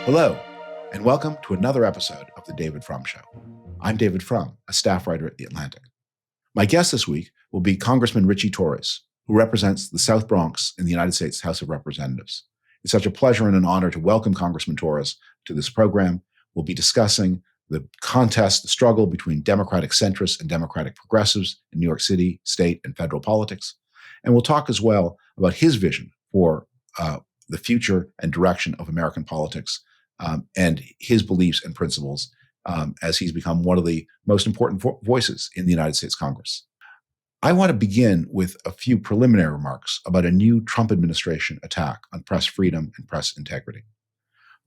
Hello, and welcome to another episode of The David Frum Show. I'm David Frum, a staff writer at The Atlantic. My guest this week will be Congressman Ritchie Torres, who represents the South Bronx in the United States House of Representatives. It's such a pleasure and an honor to welcome Congressman Torres to this program. We'll be discussing the contest, the struggle between Democratic centrists and Democratic progressives in New York City, state, and federal politics. And we'll talk as well about his vision for the future and direction of American politics and his beliefs and principles as he's become one of the most important voices in the United States Congress. I want to begin with a few preliminary remarks about a new Trump administration attack on press freedom and press integrity.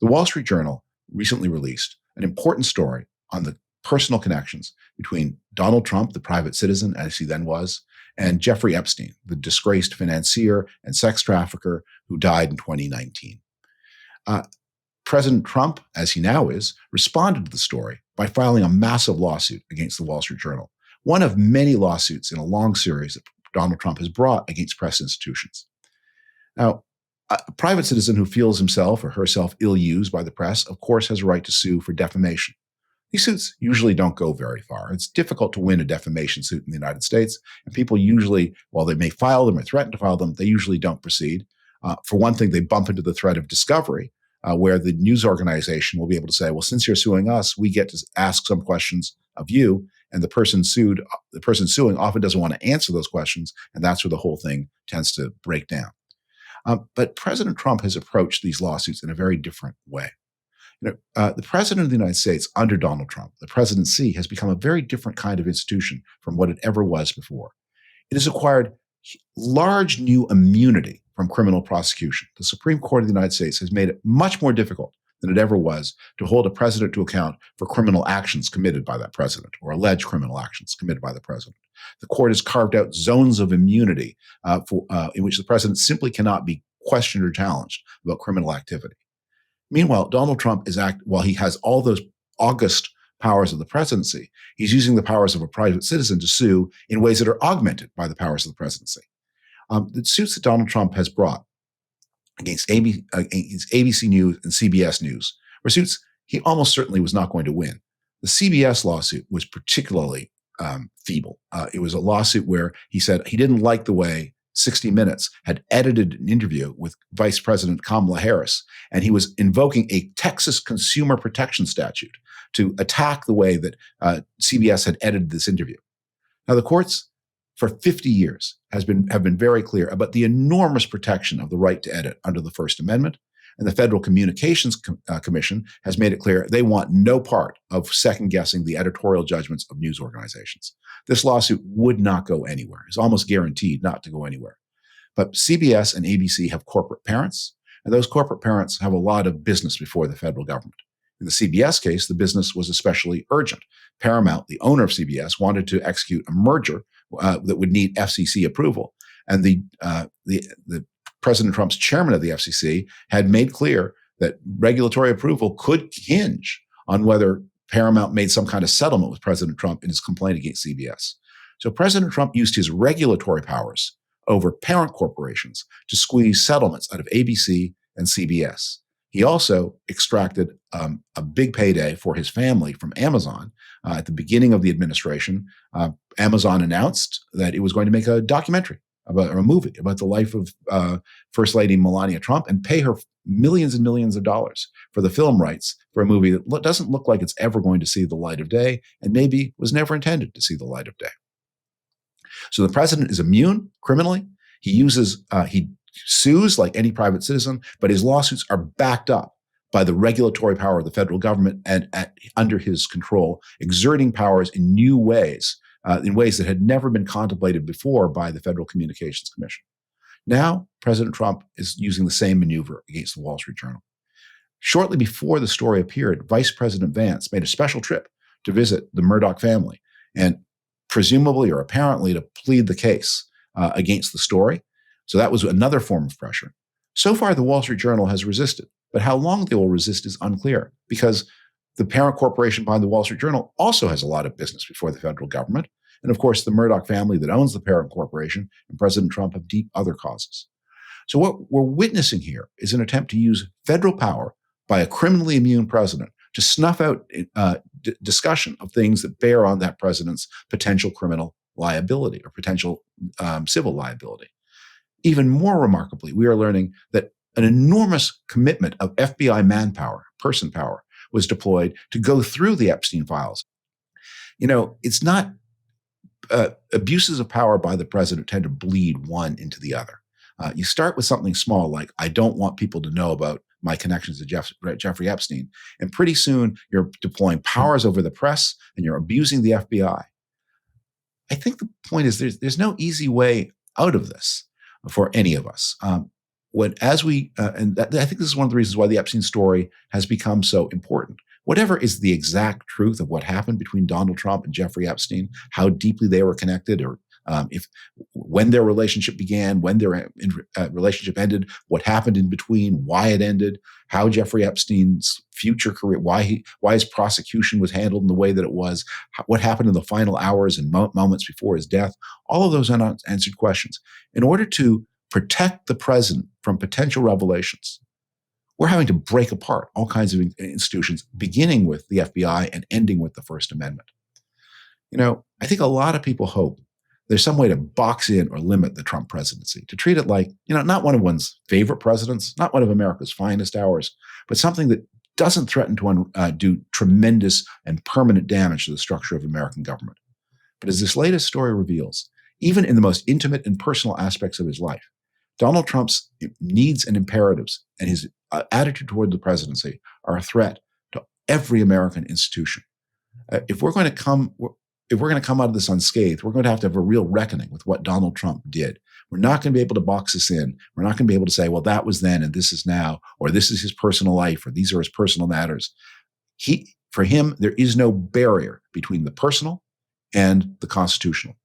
The Wall Street Journal recently released an important story on the personal connections between Donald Trump, the private citizen, as he then was, and Jeffrey Epstein, the disgraced financier and sex trafficker who died in 2019. President Trump, as he now is, responded to the story by filing a massive lawsuit against the Wall Street Journal, one of many lawsuits in a long series that Donald Trump has brought against press institutions. Now, a private citizen who feels himself or herself ill-used by the press, of course, has a right to sue for defamation. These suits usually don't go very far. It's difficult to win a defamation suit in the United States, and people usually, while they may file them or threaten to file them, they usually don't proceed. For one thing, they bump into the threat of discovery, where the news organization will be able to say, well, since you're suing us, we get to ask some questions of you. And the person suing often doesn't want to answer those questions. And that's where the whole thing tends to break down. But President Trump has approached these lawsuits in a very different way. The president of the United States under Donald Trump, the presidency, has become a very different kind of institution from what it ever was before. It has acquired large new immunity from criminal prosecution. The Supreme Court of the United States has made it much more difficult than it ever was to hold a president to account for criminal actions committed by that president or alleged criminal actions committed by the president. The court has carved out zones of immunity in which the president simply cannot be questioned or challenged about criminal activity. Meanwhile, Donald Trump while he has all those august powers of the presidency, he's using the powers of a private citizen to sue in ways that are augmented by the powers of the presidency. The suits that Donald Trump has brought against ABC News and CBS News were suits he almost certainly was not going to win. The CBS lawsuit was particularly feeble. It was a lawsuit where he said he didn't like the way 60 Minutes had edited an interview with Vice President Kamala Harris, and he was invoking a Texas consumer protection statute to attack the way that CBS had edited this interview. Now, the courts for 50 years have been very clear about the enormous protection of the right to edit under the First Amendment, and the Federal Communications Commission has made it clear they want no part of second-guessing the editorial judgments of news organizations. This lawsuit would not go anywhere. It's almost guaranteed not to go anywhere. But CBS and ABC have corporate parents, and those corporate parents have a lot of business before the federal government. In the CBS case, the business was especially urgent. Paramount, the owner of CBS, wanted to execute a merger that would need FCC approval. And the President Trump's chairman of the FCC had made clear that regulatory approval could hinge on whether Paramount made some kind of settlement with President Trump in his complaint against CBS. So President Trump used his regulatory powers over parent corporations to squeeze settlements out of ABC and CBS. He also extracted a big payday for his family from Amazon. At the beginning of the administration, Amazon announced that it was going to make a documentary about a movie about the life of First Lady Melania Trump and pay her millions and millions of dollars for the film rights for a movie that doesn't look like it's ever going to see the light of day and maybe was never intended to see the light of day. So the president is immune criminally. He sues like any private citizen, but his lawsuits are backed up by the regulatory power of the federal government and under his control, exerting powers in new ways, in ways that had never been contemplated before by the Federal Communications Commission. Now, President Trump is using the same maneuver against the Wall Street Journal. Shortly before the story appeared, Vice President Vance made a special trip to visit the Murdoch family and presumably or apparently to plead the case against the story. So that was another form of pressure. So far, the Wall Street Journal has resisted, but how long they will resist is unclear because the parent corporation behind the Wall Street Journal also has a lot of business before the federal government. And of course, the Murdoch family that owns the parent corporation and President Trump have deep other causes. So what we're witnessing here is an attempt to use federal power by a criminally immune president to snuff out discussion of things that bear on that president's potential criminal liability or potential civil liability. Even more remarkably, we are learning that an enormous commitment of FBI manpower, person power, was deployed to go through the Epstein files. It's not abuses of power by the president tend to bleed one into the other. You start with something small like, I don't want people to know about my connections to Jeffrey Epstein. And pretty soon you're deploying powers over the press and you're abusing the FBI. I think the point is there's no easy way out of this for any of us. I think this is one of the reasons why the Epstein story has become so important. Whatever is the exact truth of what happened between Donald Trump and Jeffrey Epstein, how deeply they were connected, or when their relationship began, when their relationship ended, what happened in between, why it ended, how Jeffrey Epstein's future career, why his prosecution was handled in the way that it was, what happened in the final hours and moments before his death, all of those unanswered questions. In order to protect the president from potential revelations, we're having to break apart all kinds of institutions, beginning with the FBI and ending with the First Amendment. I think a lot of people hope there's some way to box in or limit the Trump presidency, to treat it like, not one of one's favorite presidents, not one of America's finest hours, but something that doesn't threaten to do tremendous and permanent damage to the structure of American government. But as this latest story reveals, even in the most intimate and personal aspects of his life, Donald Trump's needs and imperatives and his attitude toward the presidency are a threat to every American institution. If we're going to come out of this unscathed, we're going to have a real reckoning with what Donald Trump did. We're not going to be able to box this in. We're not going to be able to say, well, that was then and this is now, or this is his personal life, or these are his personal matters. For him, there is no barrier between the personal and the constitutional.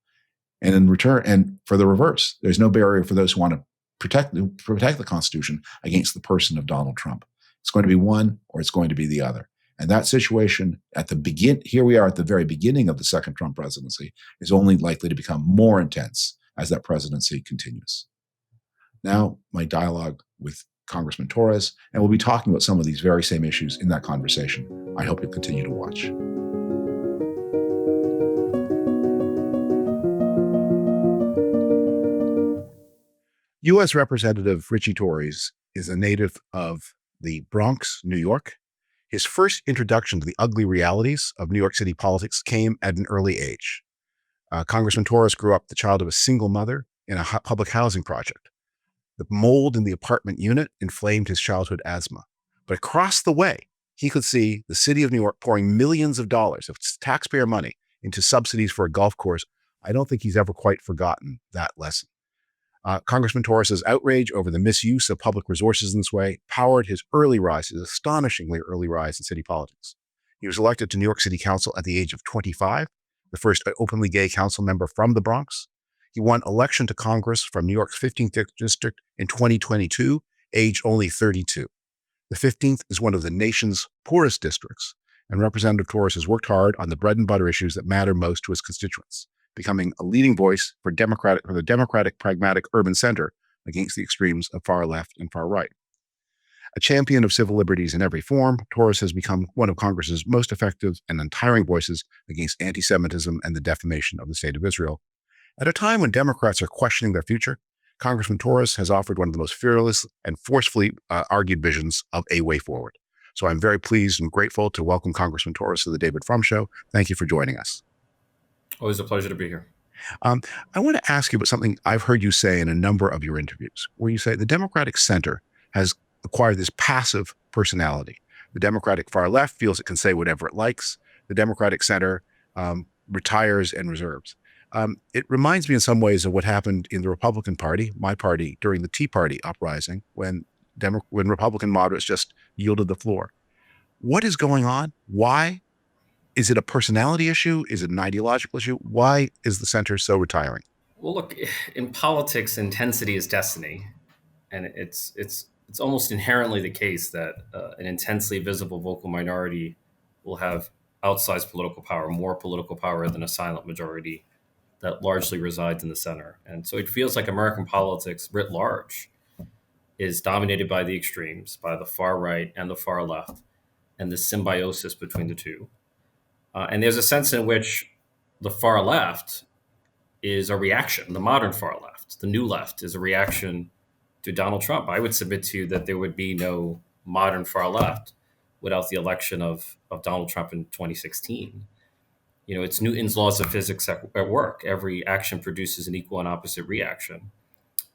And in return, and for the reverse, there's no barrier for those who want to protect the Constitution against the person of Donald Trump. It's going to be one or it's going to be the other. And that situation here we are at the very beginning of the second Trump presidency, is only likely to become more intense as that presidency continues. Now, my dialogue with Congressman Torres, and we'll be talking about some of these very same issues in that conversation. I hope you'll continue to watch. U.S. Representative Ritchie Torres is a native of the Bronx, New York. His first introduction to the ugly realities of New York City politics came at an early age. Congressman Torres grew up the child of a single mother in a public housing project. The mold in the apartment unit inflamed his childhood asthma. But across the way, he could see the city of New York pouring millions of dollars of taxpayer money into subsidies for a golf course. I don't think he's ever quite forgotten that lesson. Congressman Torres' outrage over the misuse of public resources in this way powered his astonishingly early rise in city politics. He was elected to New York City Council at the age of 25, the first openly gay council member from the Bronx. He won election to Congress from New York's 15th district in 2022, age only 32. The 15th is one of the nation's poorest districts, and Representative Torres has worked hard on the bread and butter issues that matter most to his constituents, becoming a leading voice for the democratic, pragmatic urban center against the extremes of far left and far right. A champion of civil liberties in every form, Torres has become one of Congress's most effective and untiring voices against anti-Semitism and the defamation of the state of Israel. At a time when Democrats are questioning their future, Congressman Torres has offered one of the most fearless and forcefully argued visions of a way forward. So I'm very pleased and grateful to welcome Congressman Torres to the David Frum Show. Thank you for joining us. Always a pleasure to be here. I want to ask you about something I've heard you say in a number of your interviews, where you say the Democratic center has acquired this passive personality. The Democratic far left feels it can say whatever it likes. The Democratic center retires and reserves. It reminds me in some ways of what happened in the Republican Party, my party, during the Tea Party uprising, when Republican moderates just yielded the floor. What is going on? Why? Is it a personality issue? Is it an ideological issue? Why is the center so retiring? Well, look, in politics, intensity is destiny, and it's almost inherently the case that an intensely visible vocal minority will have outsized political power, more political power than a silent majority that largely resides in the center. And so it feels like American politics writ large is dominated by the extremes, by the far right and the far left, and the symbiosis between the two. And there's a sense in which the far left is a reaction. The modern far left, the new left, is a reaction to Donald Trump. I would submit to you that there would be no modern far left without the election of Donald Trump in 2016. It's Newton's laws of physics at work. Every action produces an equal and opposite reaction.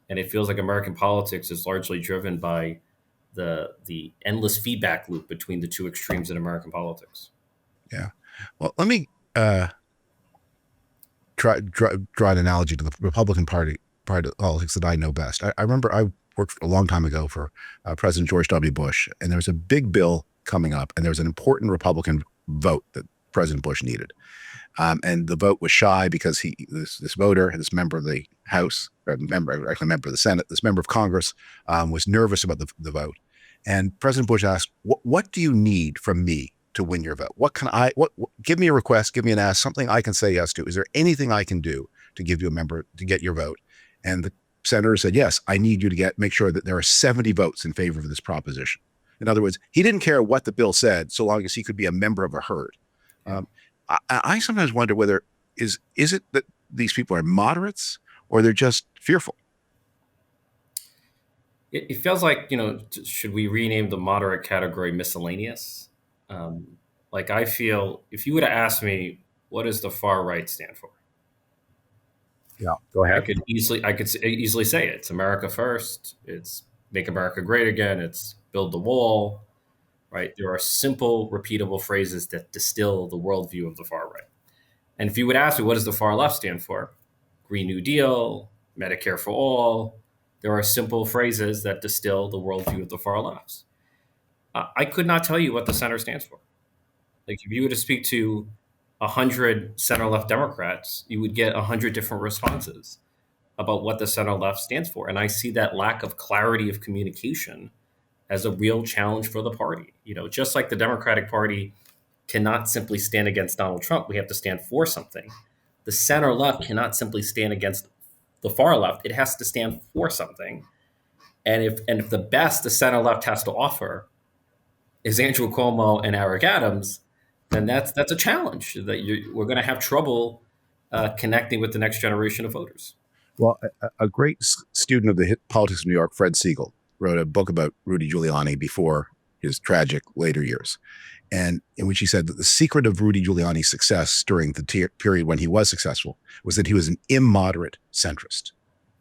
And it feels like American politics is largely driven by the endless feedback loop between the two extremes in American politics. Yeah. Well, let me draw an analogy to the Republican Party politics that I know best. I remember I worked a long time ago for President George W. Bush, and there was a big bill coming up, and there was an important Republican vote that President Bush needed. And the vote was shy because this voter, this member of the House, or member of the Senate, this member of Congress, was nervous about the vote. And President Bush asked, "What do you need from me to win your vote? What can I? Give me a request, give me an ask, something I can say yes to. Is there anything I can do to give you a member to get your vote?" And the senator said, "Yes, I need you to make sure that there are 70 votes in favor of this proposition." In other words, he didn't care what the bill said, so long as he could be a member of a herd. I sometimes wonder whether is it that these people are moderates or they're just fearful? It feels like, should we rename the moderate category miscellaneous? Like, I feel if you would have asked me, what does the far right stand for? Yeah, go ahead. I could easily say it. It's America first. It's make America great again. It's build the wall, right? There are simple, repeatable phrases that distill the worldview of the far right. And if you would ask me, what does the far left stand for? Green New Deal, Medicare for all. There are simple phrases that distill the worldview of the far lefts. I could not tell you what the center stands for. Like, if you were to speak to 100 center left Democrats, you would get 100 different responses about what the center left stands for. And I see that lack of clarity of communication as a real challenge for the party. Just like the Democratic Party cannot simply stand against Donald Trump, we have to stand for something. The center left cannot simply stand against the far left, it has to stand for something. And if the best the center left has to offer is Andrew Cuomo and Eric Adams, then that's a challenge that we're going to have trouble connecting with the next generation of voters. Well, a great student of the politics of New York, Fred Siegel, wrote a book about Rudy Giuliani before his tragic later years, and in which he said that the secret of Rudy Giuliani's success during the period when he was successful was that he was an immoderate centrist.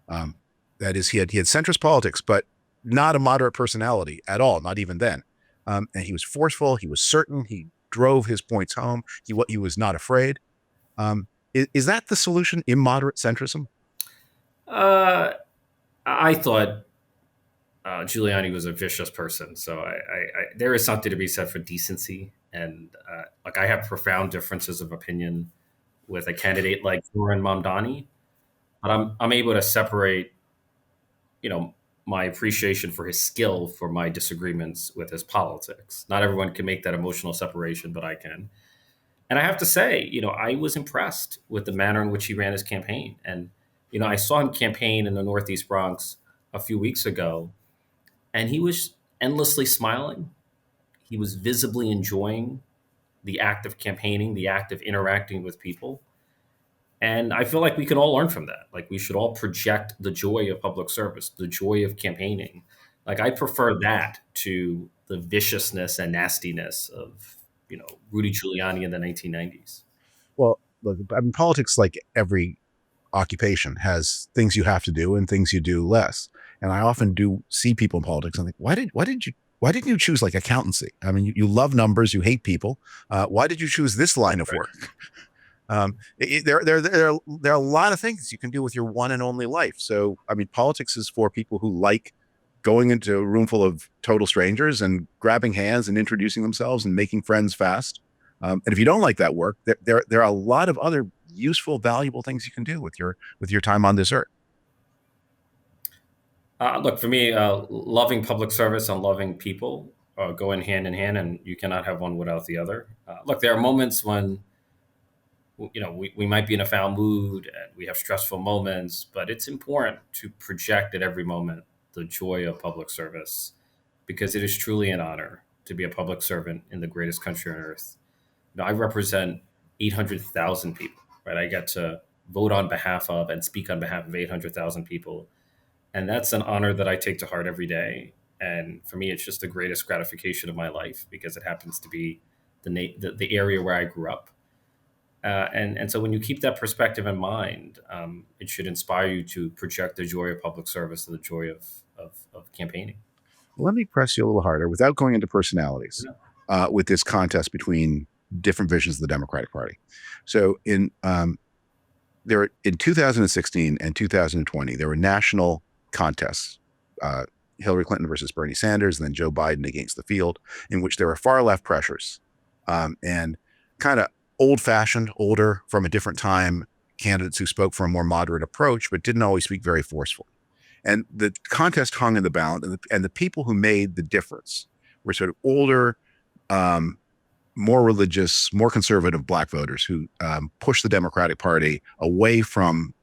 That is, he had centrist politics, but not a moderate personality at all, not even then. And he was forceful. He was certain. He drove his points home. He was not afraid. Is that the solution? Immoderate centrism? I thought Giuliani was a vicious person, so there is something to be said for decency, and I have profound differences of opinion with a candidate like Zoran Mamdani, but I'm able to separate, my appreciation for his skill for my disagreements with his politics. Not everyone can make that emotional separation, but I can. And I have to say, I was impressed with the manner in which he ran his campaign. And, I saw him campaign in the Northeast Bronx a few weeks ago, and he was endlessly smiling. He was visibly enjoying the act of campaigning, the act of interacting with people. And I feel like we can all learn from that. Like, we should all project the joy of public service, the joy of campaigning. Like, I prefer that to the viciousness and nastiness of, Rudy Giuliani in the 1990s. Well, look, I mean, politics, like every occupation, has things you have to do and things you do less. And I often do see people in politics and think, why didn't you choose like accountancy? I mean, you love numbers, you hate people. Why did you choose this line of work? There are a lot of things you can do with your one and only life. So, I mean, politics is for people who like going into a room full of total strangers and grabbing hands and introducing themselves and making friends fast. And if you don't like that work, there are a lot of other useful, valuable things you can do with your time on this earth. Look, for me, loving public service and loving people go in hand, and you cannot have one without the other. Look, there are moments when we might be in a foul mood and we have stressful moments, but it's important to project at every moment the joy of public service, because it is truly an honor to be a public servant in the greatest country on earth. I represent 800,000 people, right? I get to vote on behalf of and speak on behalf of 800,000 people. And that's an honor that I take to heart every day. And for me, it's just the greatest gratification of my life because it happens to be the area where I grew up. And so when you keep that perspective in mind, it should inspire you to project the joy of public service and the joy of campaigning. Let me press you a little harder without going into personalities with this contest between different visions of the Democratic Party. So in 2016 and 2020, there were national contests, Hillary Clinton versus Bernie Sanders, and then Joe Biden against the field, in which there were far left pressures and kind of old-fashioned, older, from a different time candidates who spoke for a more moderate approach, but didn't always speak very forcefully. And the contest hung in the balance, and the people who made the difference were sort of older, more religious, more conservative Black voters who pushed the Democratic Party away from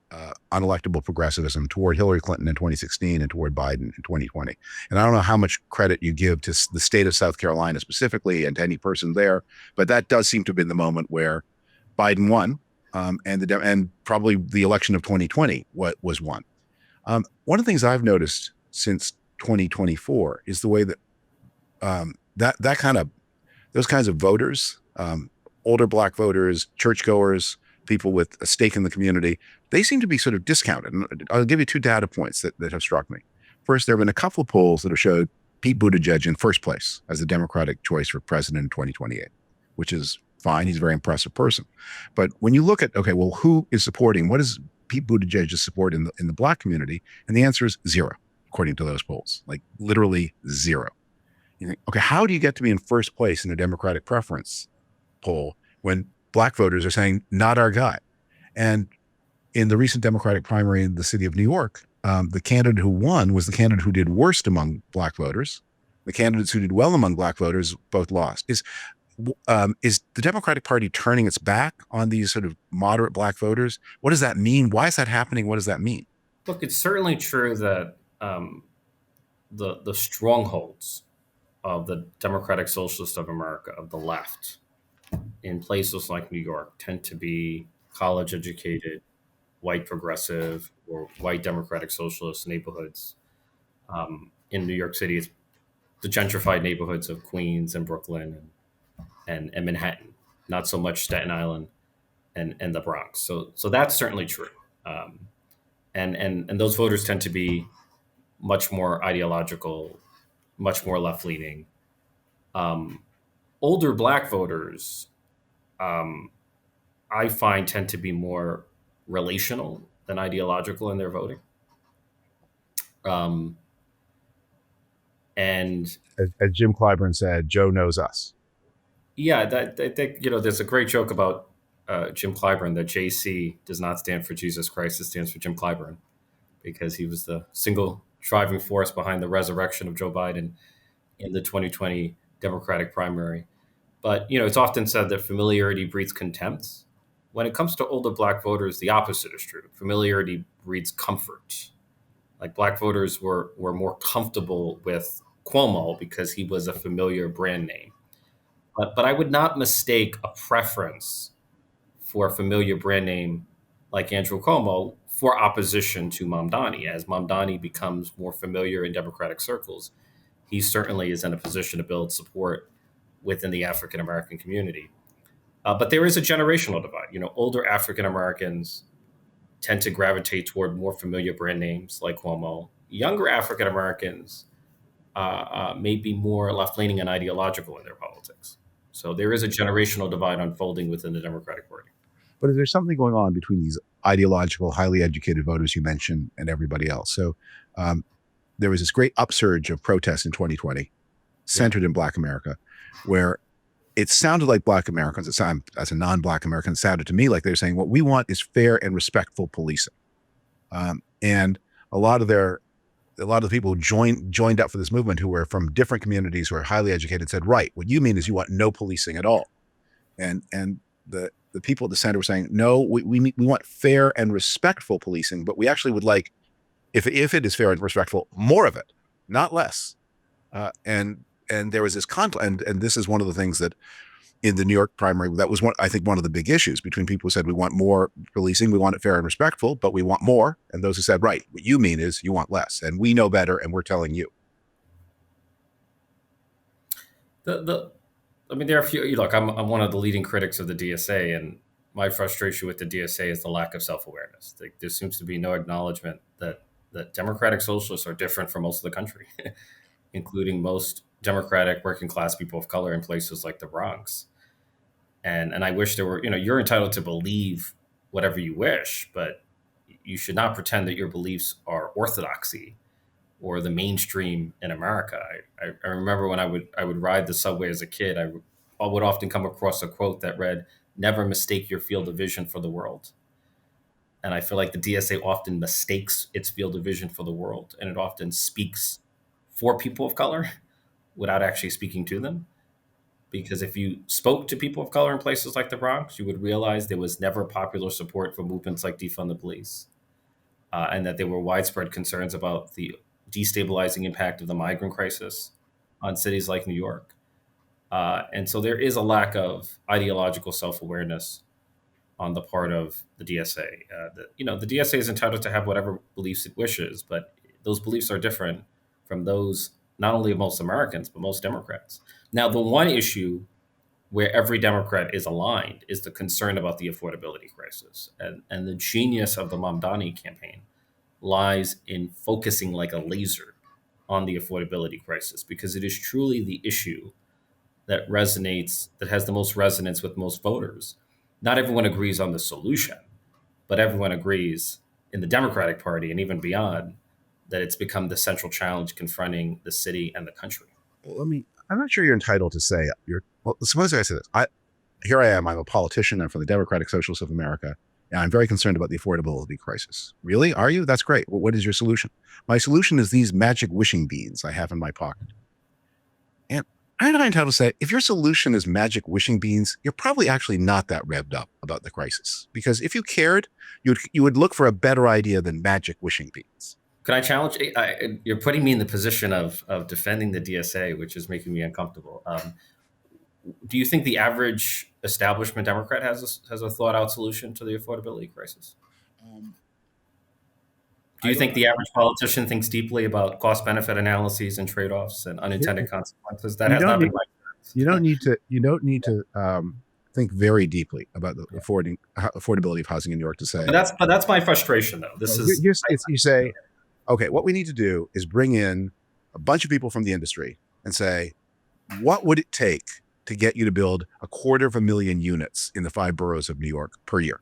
unelectable progressivism toward Hillary Clinton in 2016 and toward Biden in 2020. And I don't know how much credit you give to the state of South Carolina specifically and to any person there, but that does seem to have been the moment where Biden won, and probably the election of 2020 was won. One of the things I've noticed since 2024 is the way that those kinds of voters, older Black voters, churchgoers, people with a stake in the community, they seem to be sort of discounted. And I'll give you two data points that have struck me. First, there have been a couple of polls that have showed Pete Buttigieg in first place as the Democratic choice for president in 2028, which is fine. He's a very impressive person. But when you look at, okay, well, who is supporting, what is Pete Buttigieg's support in the Black community? And the answer is zero, according to those polls, like literally zero. You think, okay, how do you get to be in first place in a Democratic preference poll when Black voters are saying, not our guy? And in the recent Democratic primary in the city of New York, the candidate who won was the candidate who did worst among Black voters. The candidates who did well among Black voters both lost. Is the Democratic Party turning its back on these sort of moderate Black voters? What does that mean? Why is that happening? What does that mean? Look, it's certainly true that the strongholds of the Democratic Socialists of America, of the left, in places like New York, tend to be college-educated, white progressive, or white Democratic Socialist neighborhoods. In New York City, it's the gentrified neighborhoods of Queens and Brooklyn and Manhattan, not so much Staten Island and the Bronx. So that's certainly true. And those voters tend to be much more ideological, much more left-leaning. Older Black voters, I find, tend to be more relational than ideological in their voting. And as Jim Clyburn said, Joe knows us. Yeah, there's a great joke about Jim Clyburn that JC does not stand for Jesus Christ; it stands for Jim Clyburn, because he was the single driving force behind the resurrection of Joe Biden in the 2020 Democratic primary. But it's often said that familiarity breeds contempt. When it comes to older Black voters, the opposite is true. Familiarity breeds comfort. Like, Black voters were more comfortable with Cuomo because he was a familiar brand name. But I would not mistake a preference for a familiar brand name like Andrew Cuomo for opposition to Mamdani. As Mamdani becomes more familiar in Democratic circles, he certainly is in a position to build support within the African American community. But there is a generational divide. Older African Americans tend to gravitate toward more familiar brand names like Cuomo. Younger African Americans may be more left-leaning and ideological in their politics. So there is a generational divide unfolding within the Democratic Party. But is there something going on between these ideological, highly educated voters you mentioned and everybody else? So there was this great upsurge of protests in 2020 centered in Black America, where it sounded like Black Americans, as a non-Black American, it sounded to me like they were saying, what we want is fair and respectful policing. And a lot of the people who joined up for this movement, who were from different communities, who are highly educated, said, right, what you mean is you want no policing at all. And the people at the center were saying, no, we want fair and respectful policing, but we actually would like if it is fair and respectful, more of it, not less. And there was this conflict, and this is one of the things that in the New York primary, that was I think one of the big issues between people who said we want more policing, we want it fair and respectful, but we want more, and those who said, right, what you mean is you want less, and we know better, and we're telling you. I mean, there are a few. Look, I'm one of the leading critics of the DSA, and my frustration with the DSA is the lack of self-awareness. There seems to be no acknowledgement that democratic socialists are different from most of the country, including most democratic working class people of color in places like the Bronx. And I wish there were, you're entitled to believe whatever you wish, but you should not pretend that your beliefs are orthodoxy or the mainstream in America. I remember when I would ride the subway as a kid, I would often come across a quote that read, "Never mistake your field of vision for the world." And I feel like the DSA often mistakes its field of vision for the world, and it often speaks for people of color without actually speaking to them. Because if you spoke to people of color in places like the Bronx, you would realize there was never popular support for movements like defund the police, and that there were widespread concerns about the destabilizing impact of the migrant crisis on cities like New York. And so there is a lack of ideological self-awareness on the part of the DSA. The DSA is entitled to have whatever beliefs it wishes, but those beliefs are different from those not only of most Americans, but most Democrats. Now, the one issue where every Democrat is aligned is the concern about the affordability crisis. And the genius of the Mamdani campaign lies in focusing like a laser on the affordability crisis, because it is truly the issue that has the most resonance with most voters. Not everyone agrees on the solution, but everyone agrees in the Democratic Party and even beyond that it's become the central challenge confronting the city and the country. Well, I'm not sure you're entitled to say suppose I say this. Here I am. I'm a politician. I'm from the Democratic Socialists of America, and I'm very concerned about the affordability crisis. Really? Are you? That's great. Well, what is your solution? My solution is these magic wishing beans I have in my pocket. And I'm not entitled to say, if your solution is magic wishing beans, you're probably actually not that revved up about the crisis. Because if you cared, you would look for a better idea than magic wishing beans. Can I challenge? You're putting me in the position of defending the DSA, which is making me uncomfortable. Do you think the average establishment Democrat has a thought out solution to the affordability crisis? Do you think the average politician thinks deeply about cost benefit analyses and trade offs and unintended consequences? That has not been my experience. You don't need to think very deeply about the affordability of housing in New York to say. But that's my frustration, though. You say, okay, what we need to do is bring in a bunch of people from the industry and say, what would it take to get you to build 250,000 units in the 5 boroughs of New York per year?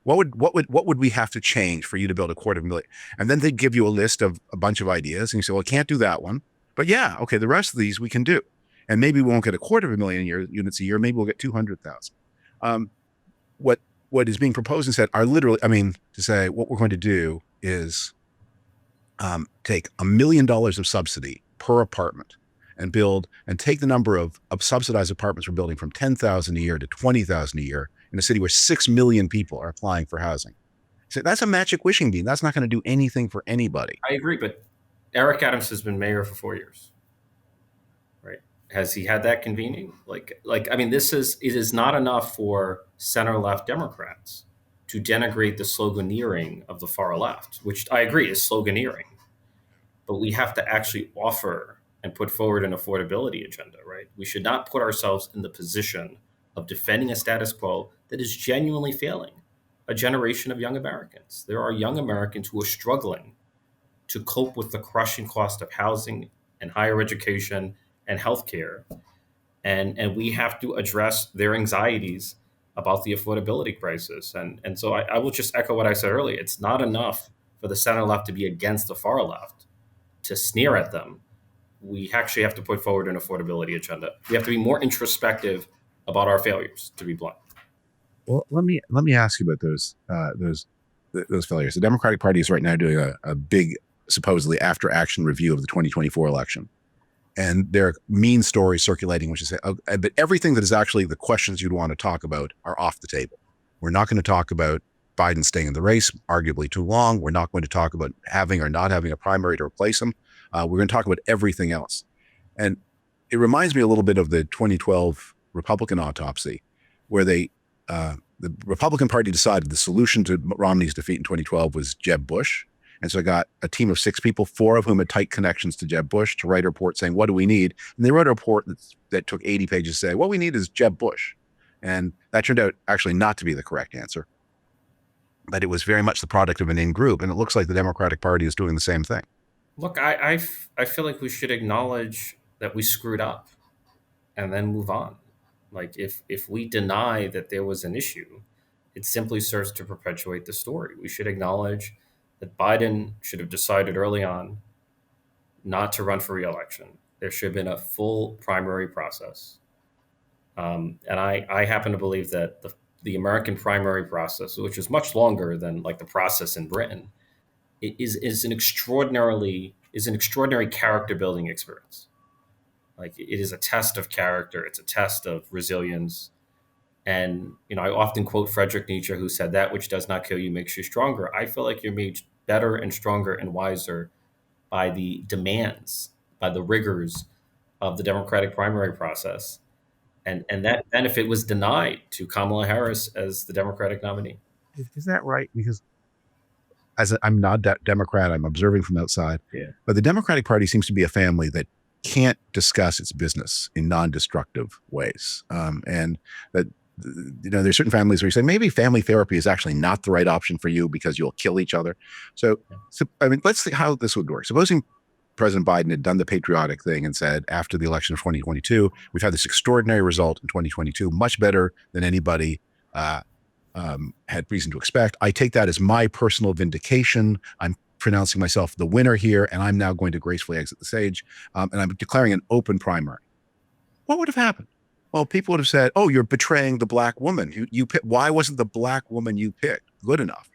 What would we have to change for you to build 250,000? And then they'd give you a list of a bunch of ideas, and you say, well, I can't do that one, but yeah, okay, the rest of these we can do, and maybe we won't get 250,000 units a year. Maybe we'll get 200,000. What is being proposed instead are literally, to say what we're going to do is take $1 million of subsidy per apartment and take the number of subsidized apartments we're building from 10,000 a year to 20,000 a year in a city where 6 million people are applying for housing. So that's a magic wishing bean. That's not going to do anything for anybody. I agree, but Eric Adams has been mayor for 4 years, right? Has he had that convening? It is not enough for center-left Democrats to denigrate the sloganeering of the far left, which I agree is sloganeering. But we have to actually offer and put forward an affordability agenda, right? We should not put ourselves in the position of defending a status quo that is genuinely failing a generation of young Americans. There are young Americans who are struggling to cope with the crushing cost of housing and higher education and healthcare. And we have to address their anxieties about the affordability crisis. And so I will just echo what I said earlier. It's not enough for the center left to be against the far left, to sneer at them. We actually have to put forward an affordability agenda. We have to be more introspective about our failures, to be blunt. Well, let me ask you about those failures. The Democratic Party is right now doing a big, supposedly after action review of the 2024 election. And there are mean stories circulating, which is, but everything that is actually the questions you'd want to talk about are off the table. We're not going to talk about Biden staying in the race, arguably too long. We're not going to talk about having or not having a primary to replace him. We're going to talk about everything else. And it reminds me a little bit of the 2012 Republican autopsy, where the Republican Party decided the solution to Romney's defeat in 2012 was Jeb Bush. And so I got a team of 6 people, 4 of whom had tight connections to Jeb Bush, to write a report saying, what do we need? And they wrote a report that took 80 pages to say, what we need is Jeb Bush. And that turned out actually not to be the correct answer. But it was very much the product of an in-group. And it looks like the Democratic Party is doing the same thing. Look, I feel like we should acknowledge that we screwed up and then move on. Like if we deny that there was an issue, it simply serves to perpetuate the story. We should acknowledge that Biden should have decided early on not to run for re-election. There should have been a full primary process. And I happen to believe that the American primary process, which is much longer than like the process in Britain, is an extraordinary character building experience. Like it is a test of character. It's a test of resilience. And I often quote Friedrich Nietzsche, who said, "That which does not kill you makes you stronger." I feel like you're made better and stronger and wiser by the demands, by the rigors of the Democratic primary process. And that benefit was denied to Kamala Harris as the Democratic nominee. Is that right? Because I'm not a Democrat, I'm observing from outside. Yeah. But the Democratic Party seems to be a family that can't discuss its business in non-destructive ways. And that, there's certain families where you say, maybe family therapy is actually not the right option for you because you'll kill each other. So I mean, let's see how this would work. Supposing President Biden had done the patriotic thing and said, after the election of 2022, we've had this extraordinary result in 2022, much better than anybody had reason to expect. I take that as my personal vindication. I'm pronouncing myself the winner here, and I'm now going to gracefully exit the stage, and I'm declaring an open primary. What would have happened? Well, people would have said, oh, you're betraying the black woman. You picked. Why wasn't the black woman you picked good enough?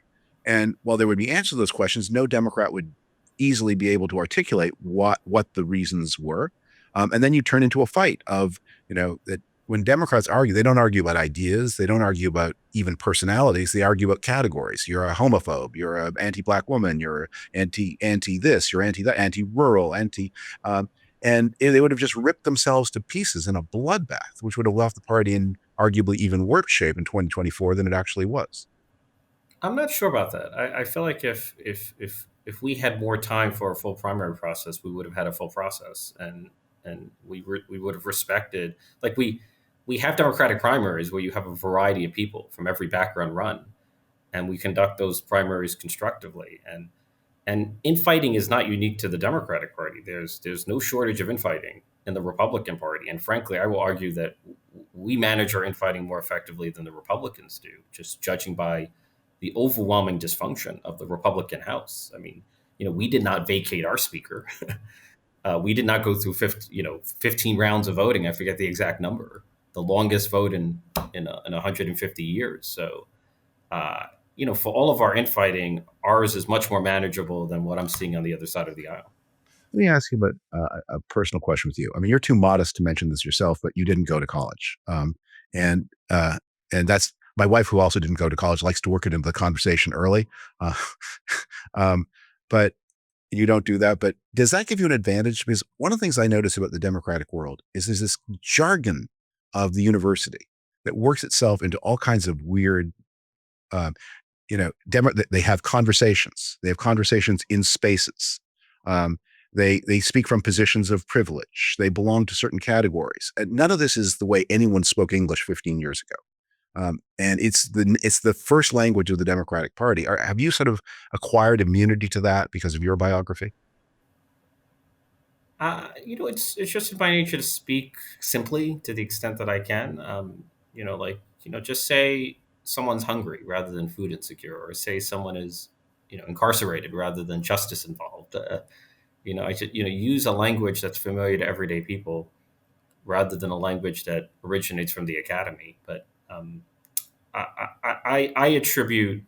And while there would be answers to those questions, no Democrat would easily be able to articulate what the reasons were. And then you turn into a fight of, that when Democrats argue, they don't argue about ideas. They don't argue about even personalities. They argue about categories. You're a homophobe. You're an anti-black woman. You're anti this. You're anti that. Anti-rural. And they would have just ripped themselves to pieces in a bloodbath, which would have left the party in arguably even worse shape in 2024 than it actually was. I'm not sure about that. I feel like if we had more time for a full primary process, we would have had a full process, and we would have respected, like we have Democratic primaries where you have a variety of people from every background run, and we conduct those primaries constructively. And infighting is not unique to the Democratic Party. There's no shortage of infighting in the Republican Party, and frankly, I will argue that we manage our infighting more effectively than the Republicans do, just judging by the overwhelming dysfunction of the Republican House. I mean, we did not vacate our speaker. We did not go through 15 rounds of voting. I forget the exact number, the longest vote in 150 years. So, for all of our infighting, ours is much more manageable than what I'm seeing on the other side of the aisle. Let me ask you about a personal question with you. I mean, you're too modest to mention this yourself, but you didn't go to college. And that's my wife, who also didn't go to college, likes to work it into the conversation early. But you don't do that. But does that give you an advantage? Because one of the things I notice about the Democratic world is there's this jargon of the university that works itself into all kinds of weird, they have conversations. They have conversations in spaces. They speak from positions of privilege. They belong to certain categories. And none of this is the way anyone spoke English 15 years ago. And it's the first language of the Democratic Party. Have you sort of acquired immunity to that because of your biography? It's just in my nature to speak simply to the extent that I can. Just say someone's hungry rather than food insecure, or say someone is, incarcerated rather than justice involved. I should, use a language that's familiar to everyday people rather than a language that originates from the academy. But I attribute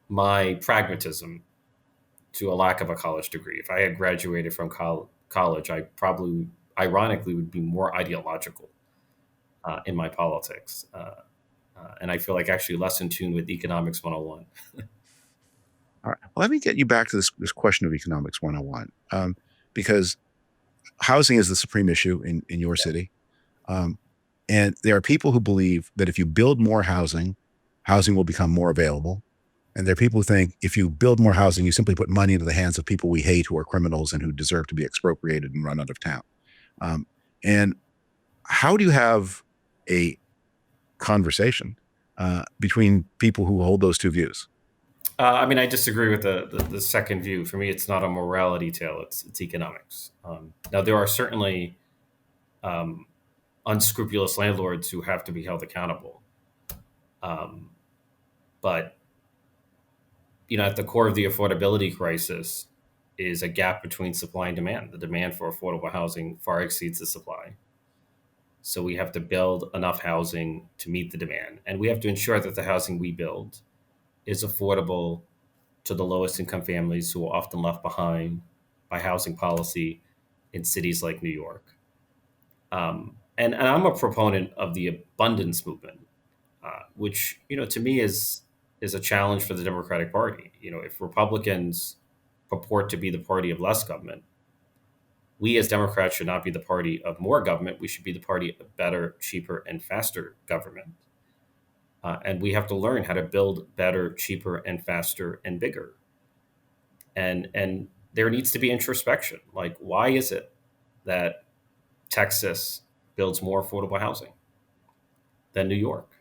my pragmatism to a lack of a college degree. If I had graduated from college, I probably, ironically, would be more ideological in my politics. and I feel like actually less in tune with economics 101. All right. Well, let me get you back to this question of economics 101, because housing is the supreme issue in your city. And there are people who believe that if you build more housing, housing will become more available. And there are people who think if you build more housing, you simply put money into the hands of people we hate who are criminals and who deserve to be expropriated and run out of town. And how do you have a conversation between people who hold those two views? I mean, I disagree with the second view. For me, it's not a morality tale; it's economics. Now, there are certainly um, unscrupulous landlords who have to be held accountable, um, but at the core of the affordability crisis is a gap between supply and demand. The demand for affordable housing far exceeds the supply. So we have to build enough housing to meet the demand. And we have to ensure that the housing we build is affordable to the lowest income families who are often left behind by housing policy in cities like New York. And I'm a proponent of the abundance movement, which to me is a challenge for the Democratic Party. If Republicans purport to be the party of less government, we as Democrats should not be the party of more government. We should be the party of better, cheaper, and faster government. And we have to learn how to build better, cheaper, and faster and bigger. And there needs to be introspection. Like, why is it that Texas builds more affordable housing than New York?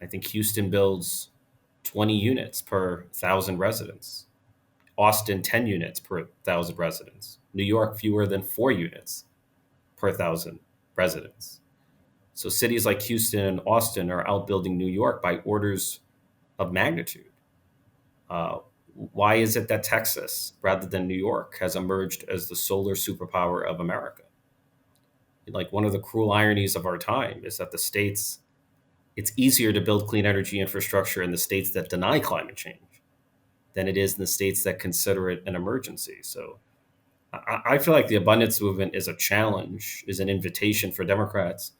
I think Houston builds 20 units per thousand residents. Austin, 10 units per thousand residents. New York, fewer than 4 units per thousand residents. So cities like Houston and Austin are outbuilding New York by orders of magnitude. Uh, why is it that Texas, rather than New York, has emerged as the solar superpower of America? Like, one of the cruel ironies of our time is that it's easier to build clean energy infrastructure in the states that deny climate change than it is in the states that consider it an emergency. So I feel like the abundance movement is a challenge, is an invitation for Democrats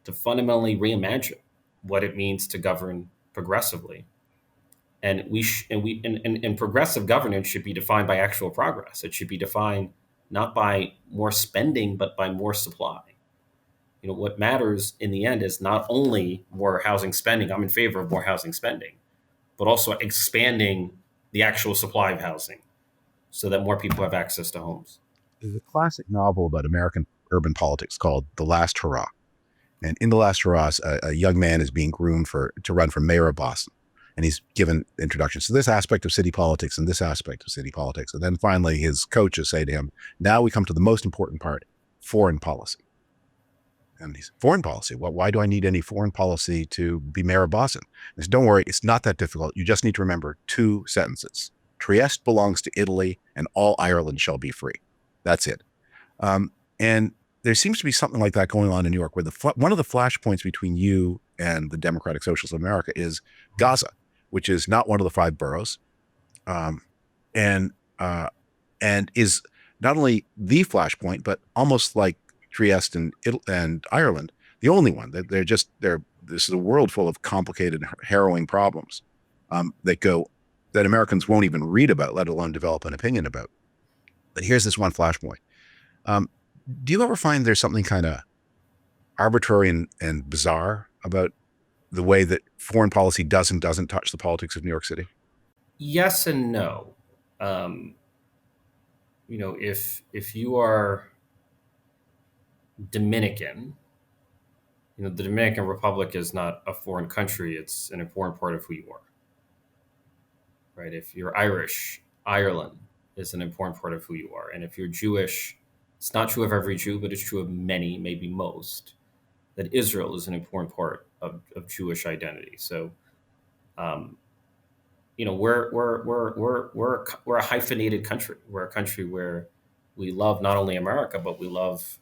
to fundamentally reimagine what it means to govern progressively. And and progressive governance should be defined by actual progress. It should be defined not by more spending, but by more supply. What matters in the end is not only more housing spending. I'm in favor of more housing spending, but also expanding the actual supply of housing so that more people have access to homes. There's a classic novel about American urban politics called The Last Hurrah. And in The Last Hurrah, a young man is being groomed to run for mayor of Boston. And he's given introductions to this aspect of city politics and this aspect of city politics. And then finally, his coaches say to him, now we come to the most important part, foreign policy. And he's, foreign policy? Well, why do I need any foreign policy to be mayor of Boston? He says, don't worry, it's not that difficult. You just need to remember 2 sentences. Trieste belongs to Italy and all Ireland shall be free. That's it. And there seems to be something like that going on in New York, where one of the flashpoints between you and the Democratic Socialists of America is Gaza, which is not one of the 5 boroughs, and is not only the flashpoint, but almost like Trieste and Ireland, the only one. This is a world full of complicated, harrowing problems that Americans won't even read about, let alone develop an opinion about. But here's this one flashpoint. Do you ever find there's something kind of arbitrary and bizarre about the way that foreign policy doesn't touch the politics of New York City? Yes and no. If you are Dominican, the Dominican Republic is not a foreign country; it's an important part of who you are. Right? If you're Irish, Ireland is an important part of who you are, and if you're Jewish, it's not true of every Jew, but it's true of many, maybe most. That Israel is an important part of Jewish identity. So, um, we're a hyphenated country. We're a country where we love not only America, but we love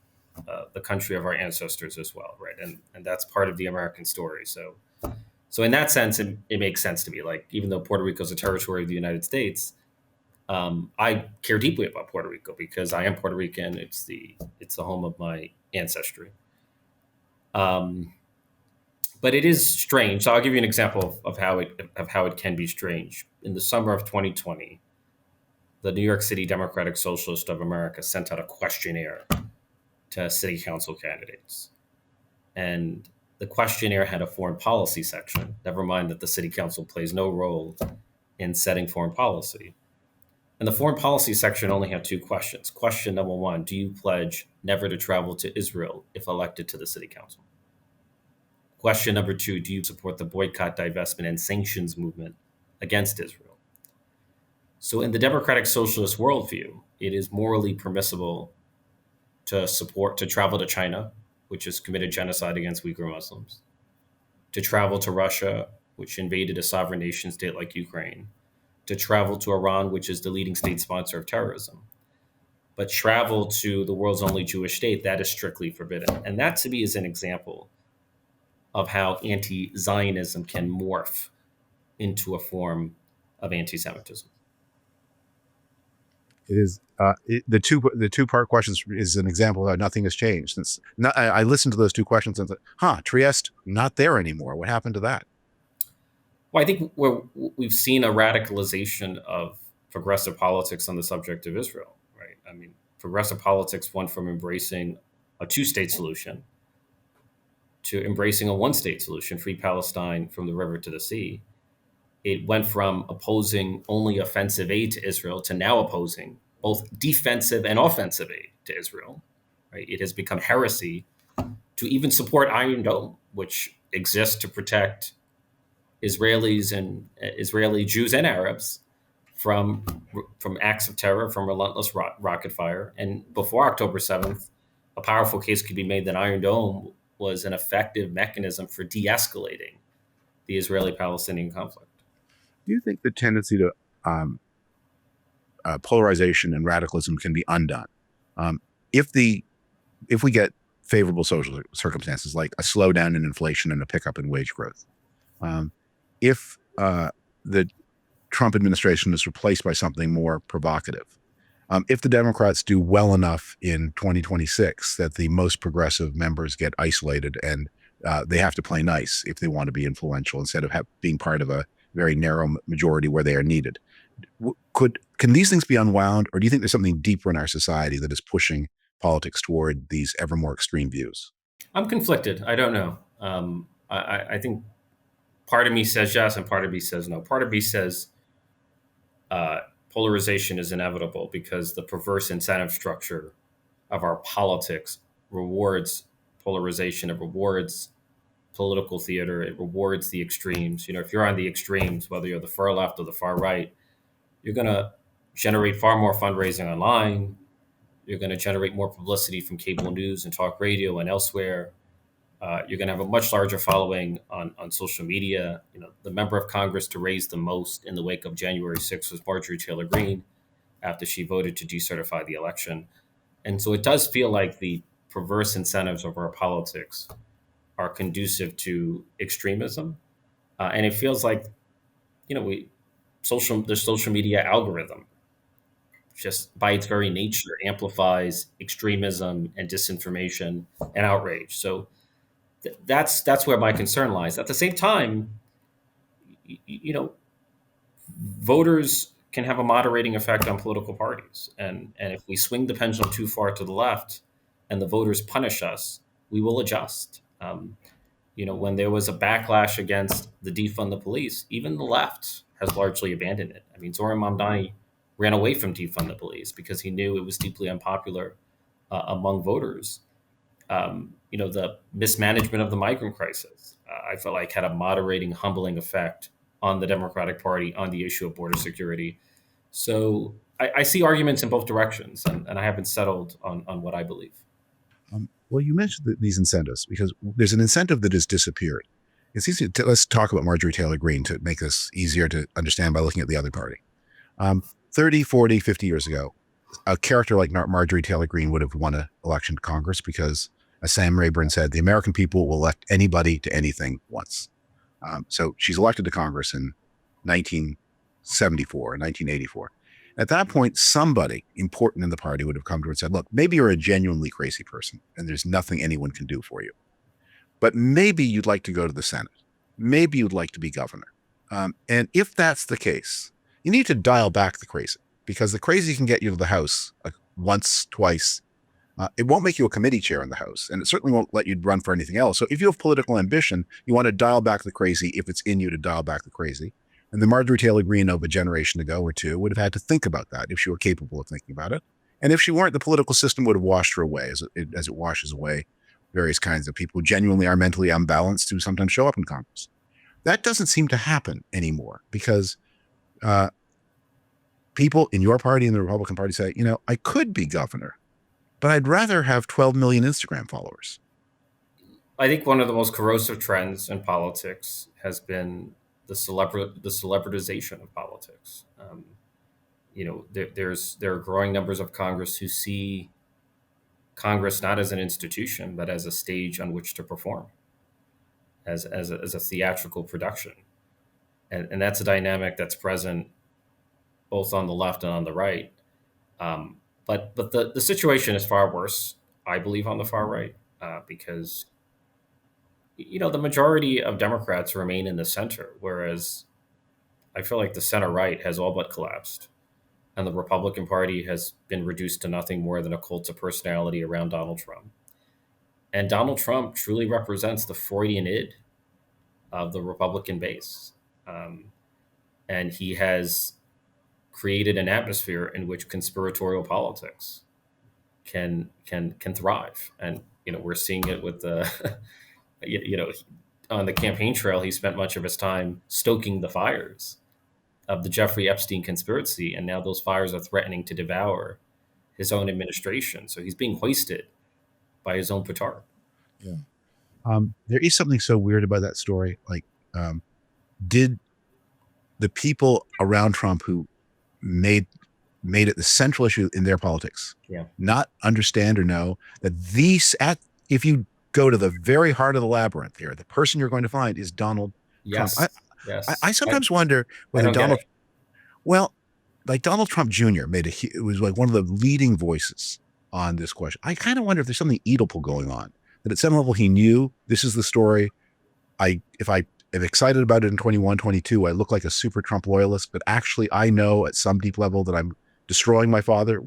the country of our ancestors as well, right? And that's part of the American story. So in that sense, it makes sense to me. Like, even though Puerto Rico is a territory of the United States, I care deeply about Puerto Rico because I am Puerto Rican. It's the home of my ancestry. Um, But it is strange. So I'll give you an example of how it can be strange. In the summer of 2020, the New York City Democratic Socialist of America sent out a questionnaire to city council candidates. And the questionnaire had a foreign policy section. Never mind that the city council plays no role in setting foreign policy. And the foreign policy section only had two questions. Question number one: do you pledge never to travel to Israel if elected to the city council? Question number two: do you support the boycott, divestment, and sanctions movement against Israel? So, in the democratic socialist worldview, it is morally permissible to travel to China, which has committed genocide against Uyghur Muslims, to travel to Russia, which invaded a sovereign nation state like Ukraine, to travel to Iran, which is the leading state sponsor of terrorism. But travel to the world's only Jewish state, that is strictly forbidden. And that to me is an example of how anti Zionism can morph into a form of anti Semitism. It is the two-part questions is an example of how nothing has changed since. I listened to those two questions and said, Trieste not there anymore. What happened to that? Well, I think we've seen a radicalization of progressive politics on the subject of Israel, right? I mean, progressive politics went from embracing a two-state solution to embracing a one-state solution, free Palestine from the river to the sea. It went from opposing only offensive aid to Israel to now opposing both defensive and offensive aid to Israel. Right? It has become heresy to even support Iron Dome, which exists to protect Israelis and Israeli Jews and Arabs from acts of terror, from relentless rocket fire. And before October 7th, a powerful case could be made that Iron Dome was an effective mechanism for de-escalating the Israeli-Palestinian conflict. Do you think the tendency to polarization and radicalism can be undone if we get favorable social circumstances like a slowdown in inflation and a pickup in wage growth? If the Trump administration is replaced by something more provocative, if the Democrats do well enough in 2026 that the most progressive members get isolated and they have to play nice if they want to be influential instead of being part of a very narrow majority where they are needed, can these things be unwound, or do you think there's something deeper in our society that is pushing politics toward these ever more extreme views? I'm conflicted. I don't know. I think part of me says yes and part of me says no. Part of me says polarization is inevitable because the perverse incentive structure of our politics rewards polarization. It rewards political theater. It rewards the extremes. You know, if you're on the extremes, whether you're the far left or the far right, you're going to generate far more fundraising online. You're going to generate more publicity from cable news and talk radio and elsewhere. You're going to have a much larger following on social media. You know, the member of Congress to raise the most in the wake of January 6th was Marjorie Taylor Greene after she voted to decertify the election. And so it does feel like the perverse incentives of our politics are conducive to extremism. And it feels like, you know, the social media algorithm just by its very nature amplifies extremism and disinformation and outrage. So that's where my concern lies. At the same time, you know, voters can have a moderating effect on political parties. And if we swing the pendulum too far to the left and the voters punish us, we will adjust. You know, when there was a backlash against the defund the police, even the left has largely abandoned it. I mean, Zoran Mamdani ran away from defund the police because he knew it was deeply unpopular among voters. You know, the mismanagement of the migrant crisis, I felt like had a moderating, humbling effect on the Democratic Party on the issue of border security. So I see arguments in both directions, and I haven't settled on what I believe. Well, you mentioned these incentives because there's an incentive that has disappeared. It's easy let's talk about Marjorie Taylor Greene to make this easier to understand by looking at the other party. 30, 40, 50 years ago, a character like Marjorie Taylor Greene would have won an election to Congress because, as Sam Rayburn said, the American people will elect anybody to anything once. So she's elected to Congress in 1974 and 1984. At that point, somebody important in the party would have come to her and said, look, maybe you're a genuinely crazy person and there's nothing anyone can do for you. but maybe you'd like to go to the Senate. Maybe you'd like to be governor. And if that's the case, you need to dial back the crazy, because the crazy can get you to the House once, twice. It won't make you a committee chair in the House, and it certainly won't let you run for anything else. So if you have political ambition, you want to dial back the crazy if it's in you to dial back the crazy. And the Marjorie Taylor Greene of a generation ago or two would have had to think about that if she were capable of thinking about it. And if she weren't, the political system would have washed her away as it washes away various kinds of people who genuinely are mentally unbalanced who sometimes show up in Congress. That doesn't seem to happen anymore because people in your party and the Republican Party say, I could be governor, but I'd rather have 12 million Instagram followers. I think one of the most corrosive trends in politics has been the celebritization of politics. There are growing numbers of Congress who see Congress not as an institution, but as a stage on which to perform, as a theatrical production. And that's a dynamic that's present both on the left and on the right. But the situation is far worse, I believe, on the far right, because the majority of Democrats remain in the center, whereas I feel like the center right has all but collapsed, and the Republican Party has been reduced to nothing more than a cult of personality around Donald Trump. And Donald Trump truly represents the Freudian id of the Republican base. And he has created an atmosphere in which conspiratorial politics can thrive. And we're seeing it with the on the campaign trail. He spent much of his time stoking the fires of the Jeffrey Epstein conspiracy, and now those fires are threatening to devour his own administration. So he's being hoisted by his own petard. Yeah. There is something so weird about that story. Like, did the people around Trump who made it the central issue in their politics not understand or know that if you go to the very heart of the labyrinth here, the person you're going to find is Donald Trump. I sometimes wonder whether Donald Trump Jr. it was like one of the leading voices on this question. I kind of wonder if there's something Oedipal going on, that at some level he knew this is the story. If I am excited about it in 21, 22, I look like a super Trump loyalist, but actually I know at some deep level that I'm destroying my father,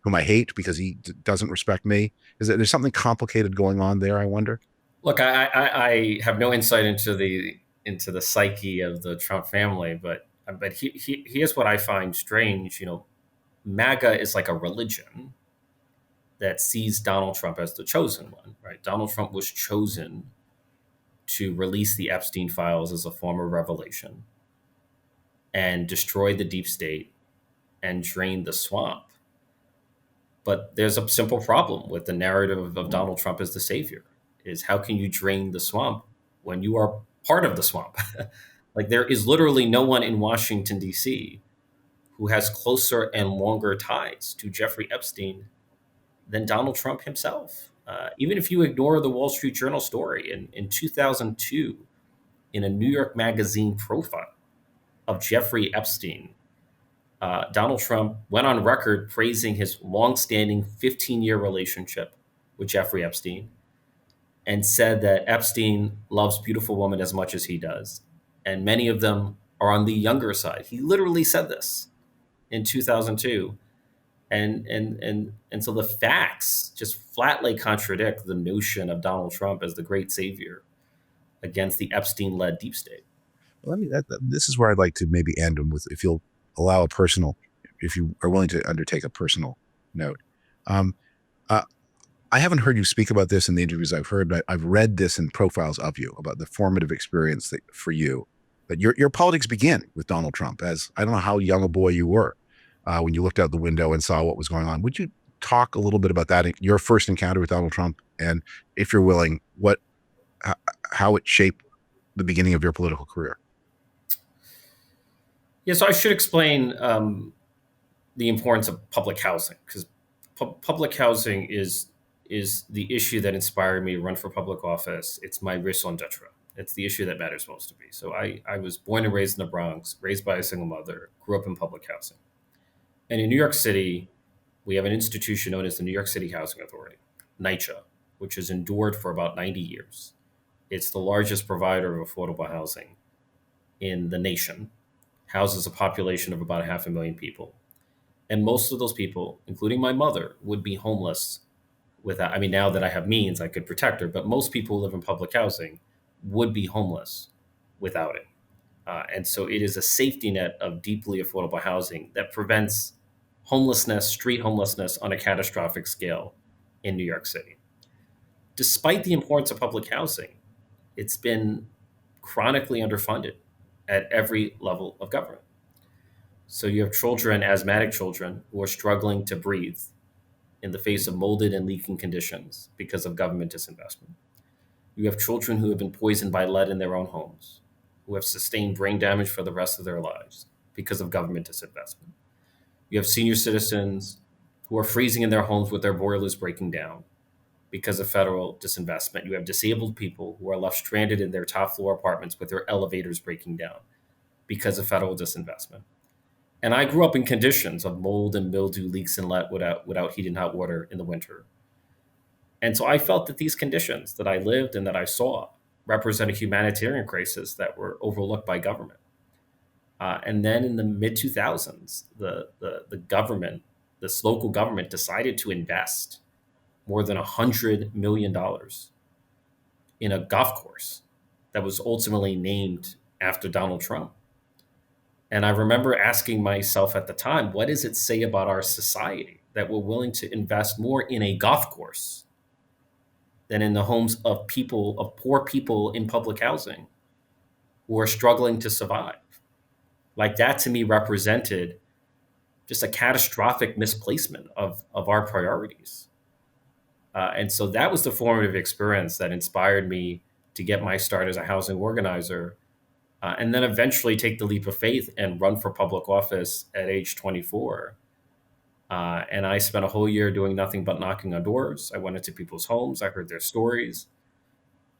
whom I hate because he doesn't respect me. There's something complicated going on there, I wonder? Look, I have no insight into the psyche of the Trump family, but here's what I find strange. MAGA is like a religion that sees Donald Trump as the chosen one, right? Donald Trump was chosen to release the Epstein files as a form of revelation and destroy the deep state and drain the swamp. But there's a simple problem with the narrative of Donald Trump as the savior, is how can you drain the swamp when you are part of the swamp? Like, there is literally no one in Washington, D.C. who has closer and longer ties to Jeffrey Epstein than Donald Trump himself. Even if you ignore the Wall Street Journal story, in 2002, in a New York Magazine profile of Jeffrey Epstein, Donald Trump went on record praising his longstanding 15-year relationship with Jeffrey Epstein and said that Epstein loves beautiful women as much as he does. And many of them are on the younger side. He literally said this in 2002. And so the facts just flatly contradict the notion of Donald Trump as the great savior against the Epstein-led deep state. Well, this is where I'd like to maybe end them with, if you'll allow if you are willing to undertake a personal note. I haven't heard you speak about this in the interviews I've heard, but I've read this in profiles of you about the formative experience for you, that your politics began with Donald Trump. As I don't know how young a boy you were when you looked out the window and saw what was going on. Would you talk a little bit about that, your first encounter with Donald Trump, and if you're willing, how it shaped the beginning of your political career? Yeah, so I should explain the importance of public housing, because public housing is the issue that inspired me to run for public office. It's my raison d'etre. It's the issue that matters most to me. So I was born and raised in the Bronx, raised by a single mother, grew up in public housing. And in New York City, we have an institution known as the New York City Housing Authority, NYCHA, which has endured for about 90 years. It's the largest provider of affordable housing in the nation, houses a population of about 500,000 people. And most of those people, including my mother, would be homeless without, I mean, now that I have means, I could protect her, but most people who live in public housing would be homeless without it. And so it is a safety net of deeply affordable housing that prevents homelessness, street homelessness on a catastrophic scale in New York City. Despite the importance of public housing, it's been chronically underfunded at every level of government. So you have children, asthmatic children, who are struggling to breathe in the face of molded and leaking conditions because of government disinvestment. You have children who have been poisoned by lead in their own homes, who have sustained brain damage for the rest of their lives because of government disinvestment. You have senior citizens who are freezing in their homes with their boilers breaking down because of federal disinvestment. You have disabled people who are left stranded in their top floor apartments with their elevators breaking down because of federal disinvestment. And I grew up in conditions of mold and mildew, leaks and lead without heat and hot water in the winter. And so I felt that these conditions that I lived and that I saw represent a humanitarian crisis that were overlooked by government. And then in the mid 2000s, the government, this local government, decided to invest more than $100 million in a golf course that was ultimately named after Donald Trump. And I remember asking myself at the time, what does it say about our society that we're willing to invest more in a golf course than in the homes of people, of poor people in public housing who are struggling to survive? Like that to me represented just a catastrophic misplacement of our priorities. And so that was the formative experience that inspired me to get my start as a housing organizer, and then eventually take the leap of faith and run for public office at age 24. And I spent a whole year doing nothing but knocking on doors. I went into people's homes, I heard their stories.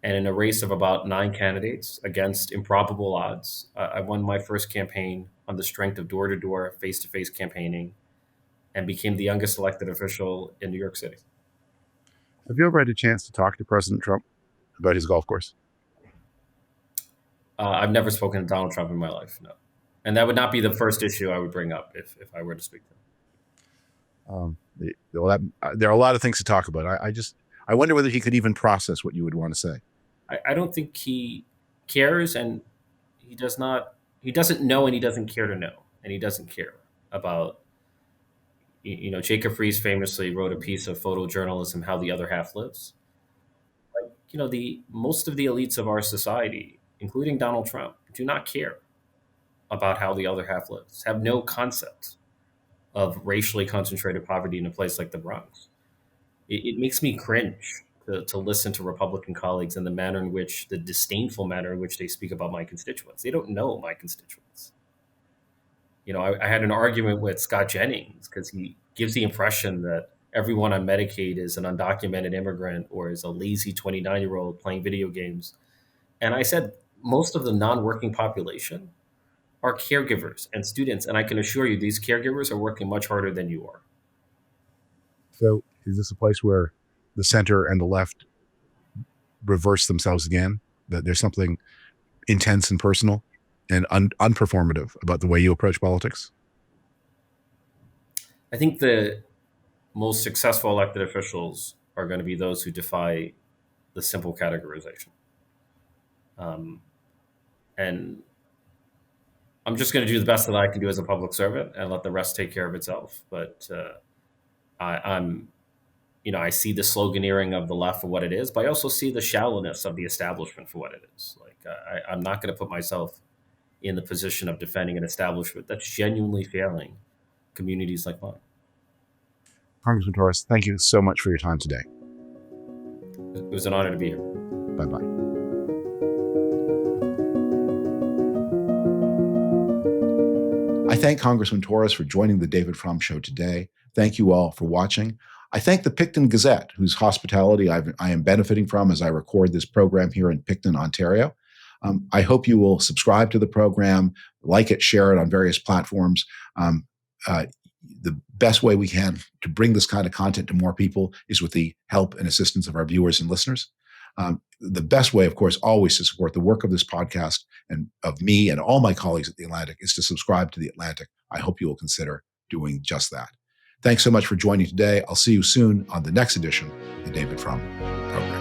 And in a race of about 9 candidates against improbable odds, I won my first campaign on the strength of door to door, face to face campaigning, and became the youngest elected official in New York City. Have you ever had a chance to talk to President Trump about his golf course? I've never spoken to Donald Trump in my life, no. And that would not be the first issue I would bring up if I were to speak to him. There are a lot of things to talk about. I wonder whether he could even process what you would want to say. I don't think he cares, and he doesn't know, and he doesn't care to know, and he doesn't care about, Jacob Fries famously wrote a piece of photojournalism, How the Other Half Lives. Like, the most of the elites of our society, including Donald Trump, do not care about how the other half lives, have no concept of racially concentrated poverty in a place like the Bronx. It makes me cringe to listen to Republican colleagues and the disdainful manner in which they speak about my constituents. They don't know my constituents. I had an argument with Scott Jennings because he gives the impression that everyone on Medicaid is an undocumented immigrant or is a lazy 29-year-old playing video games. And I said, most of the non-working population are caregivers and students. And I can assure you, these caregivers are working much harder than you are. So is this a place where the center and the left reverse themselves again? That there's something intense and personal and unperformative about the way you approach politics? I think the most successful elected officials are going to be those who defy the simple categorization. And I'm just going to do the best that I can do as a public servant and let the rest take care of itself. But I see the sloganeering of the left for what it is, but I also see the shallowness of the establishment for what it is. Like I'm not going to put myself in the position of defending an establishment that's genuinely failing communities like mine. Congressman Torres, thank you so much for your time today. It was an honor to be here. Bye-bye. I thank Congressman Torres for joining the David Frum Show today. Thank you all for watching. I thank the Picton Gazette, whose hospitality I am benefiting from as I record this program here in Picton, Ontario. I hope you will subscribe to the program, like it, share it on various platforms. The best way we can to bring this kind of content to more people is with the help and assistance of our viewers and listeners. The best way, of course, always to support the work of this podcast and of me and all my colleagues at The Atlantic is to subscribe to The Atlantic. I hope you will consider doing just that. Thanks so much for joining today. I'll see you soon on the next edition of the David Frum program.